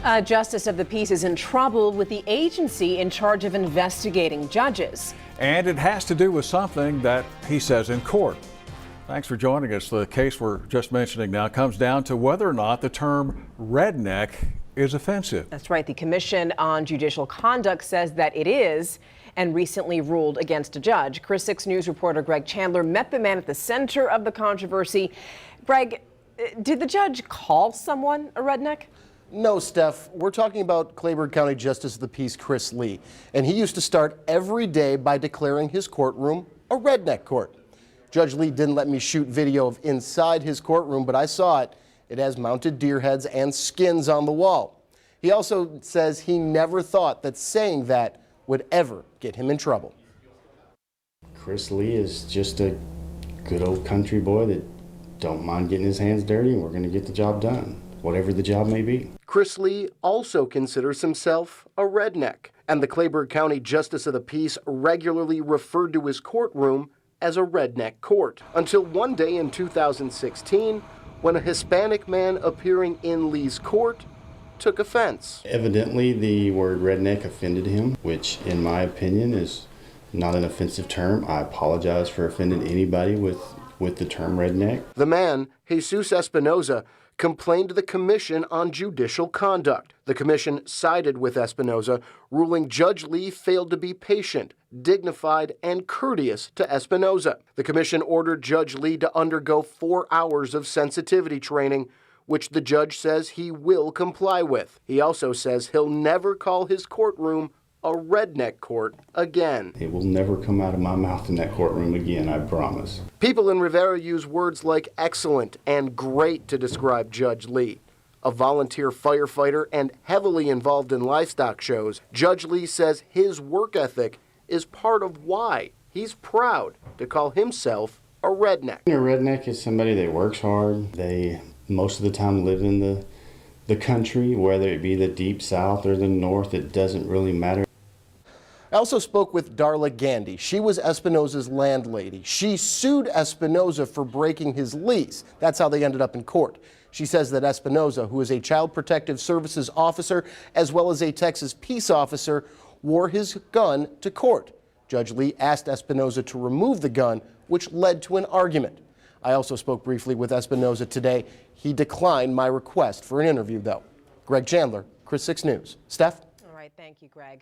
A justice of the peace is in trouble with the agency in charge of investigating judges. And it has to do with something that he says in court. Thanks for joining us. The case we're just mentioning now comes down to whether or not the term redneck is offensive. That's right. The Commission on Judicial Conduct says that it is and recently ruled against a judge. Chris 6 News reporter Greg Chandler met the man at the center of the controversy. Greg, did the judge call someone a redneck? No, Steph. We're talking about Claiborne County Justice of the Peace Chris Lee, and he used to start every day by declaring his courtroom a redneck court. Judge Lee didn't let me shoot video of inside his courtroom, but I saw it. It has mounted deer heads and skins on the wall. He also says he never thought that saying that would ever get him in trouble. Chris Lee is just a good old country boy that don't mind getting his hands dirty, and we're going to get the job done, whatever the job may be. Chris Lee also considers himself a redneck, and the Claiborne County Justice of the Peace regularly referred to his courtroom as a redneck court, until one day in 2016 when a Hispanic man appearing in Lee's court took offense. Evidently, the word redneck offended him, which in my opinion is not an offensive term. I apologize for offending anybody with the term redneck. The man, Jesus Espinoza, complained to the Commission on Judicial Conduct. The commission sided with Espinoza, ruling Judge Lee failed to be patient, dignified, and courteous to Espinoza. The commission ordered Judge Lee to undergo 4 hours of sensitivity training, which the judge says he will comply with. He also says he'll never call his courtroom a redneck court again. It will never come out of my mouth in that courtroom again, I promise. People in Rivera use words like excellent and great to describe Judge Lee. A volunteer firefighter and heavily involved in livestock shows, Judge Lee says his work ethic is part of why he's proud to call himself a redneck. A redneck is somebody that works hard. They most of the time live in the country, whether it be the deep south or the north, it doesn't really matter. I also spoke with Darla Gandy. She was Espinoza's landlady. She sued Espinoza for breaking his lease. That's how they ended up in court. She says that Espinoza, who is a Child Protective Services officer as well as a Texas peace officer, wore his gun to court. Judge Lee asked Espinoza to remove the gun, which led to an argument. I also spoke briefly with Espinoza today. He declined my request for an interview, though. Greg Chandler, Chris 6 News. Steph? All right, thank you, Greg.